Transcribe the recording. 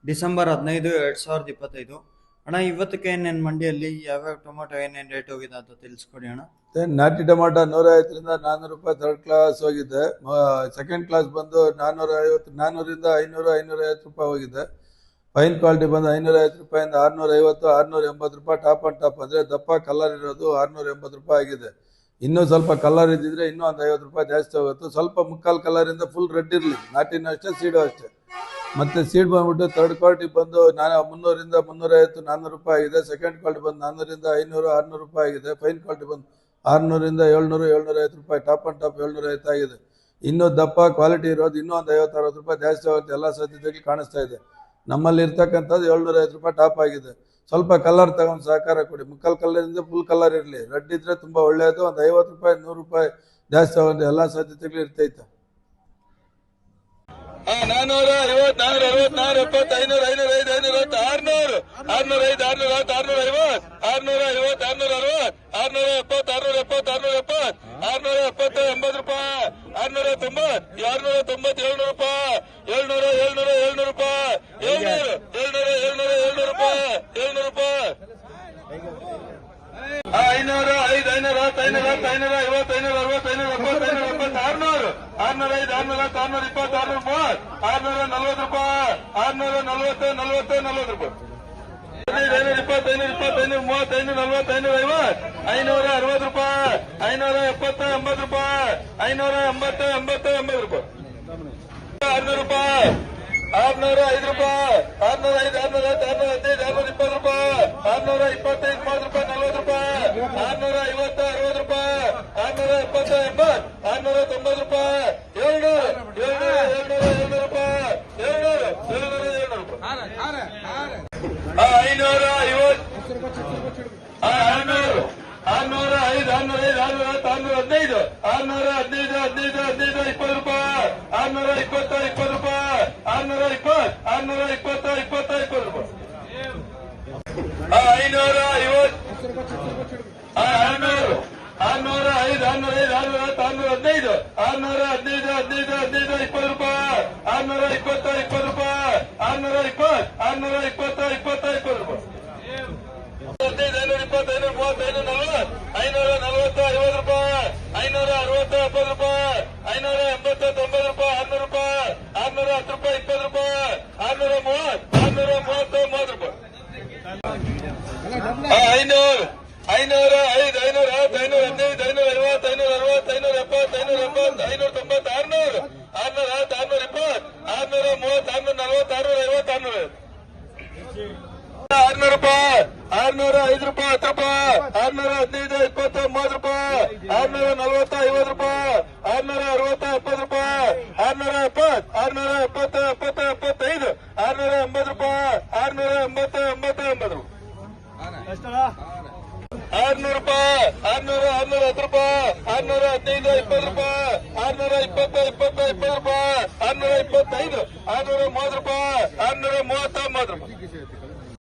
December 15, 2025. ಅಣ್ಣ, ಇವತ್ತಕ್ಕೆ ಏನೇನು ಮಂಡಿಯಲ್ಲಿ ಯಾವ್ಯಾವ ಟೊಮೊಟೊ ಏನೇನು ರೇಟ್ ಹೋಗಿದೆ ಅಂತ ತಿಳಿಸ್ಕೊಡಿ ಅಣ್ಣ. ನಾಟಿ ಟೊಮಾಟೊ 150ರಿಂದ 400 ರೂಪಾಯಿ ಥರ್ಡ್ ಕ್ಲಾಸ್ ಹೋಗಿದೆ. ಸೆಕೆಂಡ್ ಕ್ಲಾಸ್ ಬಂದು 450, 400ರಿಂದ 500, 550 ರೂಪಾಯಿ ಹೋಗಿದೆ. ಫೈನ್ ಕ್ವಾಲಿಟಿ ಬಂದು 550 ರೂಪಾಯಿಂದ 650, 680 ರೂಪಾಯಿ. ಟಾಪ್ ಅಂಡ್ ಟಾಪ್ ಅಂದರೆ ದಪ್ಪ ಕಲರ್ ಇರೋದು 680 ರೂಪಾಯಿ ಆಗಿದೆ. ಇನ್ನೂ ಸ್ವಲ್ಪ ಕಲರ್ ಇದ್ದಿದ್ರೆ ಇನ್ನೂ ಒಂದು 50 ರೂಪಾಯಿ ಜಾಸ್ತಿ ಹೋಗುತ್ತೆ. ಸ್ವಲ್ಪ ಮುಕ್ಕಾಲು ಕಲರಿಂದ ಫುಲ್ ರೆಡ್ ಇರಲಿ, ನಾಟಿನೂ ಅಷ್ಟೇ, ಸೀಡು ಅಷ್ಟೇ. ಮತ್ತು ಸೀಡ್ ಬಂದ್ಬಿಟ್ಟು ಥರ್ಡ್ ಕ್ವಾಲಿಟಿ ಬಂದು 300ರಿಂದ 350, 400 ರೂಪಾಯಿ ಆಗಿದೆ. ಸೆಕೆಂಡ್ ಕ್ವಾಲಿಟಿ ಬಂದು 400ರಿಂದ 500, 600 ರೂಪಾಯಿ ಆಗಿದೆ. ಫೈನ್ ಕ್ವಾಲಿಟಿ ಬಂದು 600ರಿಂದ 700, 750 ರೂಪಾಯಿ. ಟಾಪ್ ಅಂಡ್ ಟಾಪ್ 750 ಆಗಿದೆ. ಇನ್ನೂ ದಪ್ಪ ಕ್ವಾಲಿಟಿ ಇರೋದು ಇನ್ನೂ ಒಂದು 50-60 ರೂಪಾಯಿ ಜಾಸ್ತಿ ಆಗುತ್ತೆ. ಎಲ್ಲ ಸಾಧ್ಯತೆಗಳು ಕಾಣಿಸ್ತಾ ಇದೆ. ನಮ್ಮಲ್ಲಿ ಇರ್ತಕ್ಕಂಥದ್ದು 750 ರೂಪಾಯಿ ಟಾಪ್ ಆಗಿದೆ. ಸ್ವಲ್ಪ ಕಲರ್ ತಗೊಂಡು ಸಹಕಾರ ಕೊಡಿ. ಮುಕ್ಕಾಲು ಕಲರಿಂದ ಫುಲ್ ಕಲರ್ ಇರಲಿ, ರೆಡ್ ಇದ್ರೆ ತುಂಬ ಒಳ್ಳೆಯದು. ಒಂದು 50 ರೂಪಾಯಿ, 100 ರೂಪಾಯಿ ಜಾಸ್ತಿ ಆಗುತ್ತೆ. ಎಲ್ಲ ಸಾಧ್ಯತೆಗಳು ಇರ್ತೈತೆ. 450, 460, 470, 500, 505, 550, 600, 605, 650, 650, 660, 670, 670, 670, 80 ರೂಪಾಯಿ, 690, 690, 700 ರೂಪಾಯಿ, 700, 700, 700 ರೂಪಾಯಿ, 700, 700, 700, 700 ರೂಪಾಯಿ, 700 ರೂಪಾಯಿ, 500, 5, 510, 550, 560, 570, 600, 605, 620, 630, 640 ರೂಪಾಯಿ, 640, 40, 40 ರೂಪಾಯಿ, 520, 530, 540, 560 ರೂಪಾಯಿ, 570, 80 ರೂಪಾಯಿ, 580, 80, 80 ರೂಪಾಯಿ, 600 ರೂಪಾಯಿ, 605 ರೂಪಾಯಿ, 605, 610, 615 ರೂಪಾಯಿ, 625, 30 ರೂಪಾಯಿ, 40 ರೂಪಾಯಿ, 650, 60 ರೂಪಾಯಿ, 670, 80, 690 ರೂಪಾಯಿ, 700, 700, 700 ರೂಪಾಯಿ, 700, 700, 700 ರೂಪಾಯಿ, 550, 600, 605, 615, 615, 615, 20 ರೂಪಾಯಿ, 620, 20 ರೂಪಾಯಿ, 620, 620, 20, 20 ರೂಪಾಯಿ, 550, 600, 605, 615, 615, 15, 20 ರೂಪಾಯಿ, 620, 20 ರೂಪಾಯಿ, 620, 620, 20, 20 ರೂಪಾಯಿ, 520, 520, 30, 540, 50 ರೂಪಾಯಿ, 560, 70 ರೂಪಾಯಿ, 580, 90 ರೂಪಾಯಿ, 600 ರೂಪಾಯಿ, 610 ರೂಪಾಯಿ, 20 ರೂಪಾಯಿ, 630, 30 ರೂಪಾಯಿ, 500, 500, 5, 510, 550, 560, 570, 580, 590, 600, 620, 630, 600 ರೂಪಾಯಿ, 605 ರೂಪಾಯಿ, 10 ರೂಪಾಯಿ, 615, 20, 30 ರೂಪಾಯಿ, 640, 50 ರೂಪಾಯಿ, 660, 70 ರೂಪಾಯಿ, 670, 670, 70, 75, 680 ರೂಪಾಯಿ, 680, 80, 80 ರೂಪಾಯಿ, 600 ರೂಪಾಯಿ, 600, 610 ರೂಪಾಯಿ, 615, 20 ರೂಪಾಯಿ, 620, 20, 20 ರೂಪಾಯಿ, 625, 630 ರೂಪಾಯಿ, 630,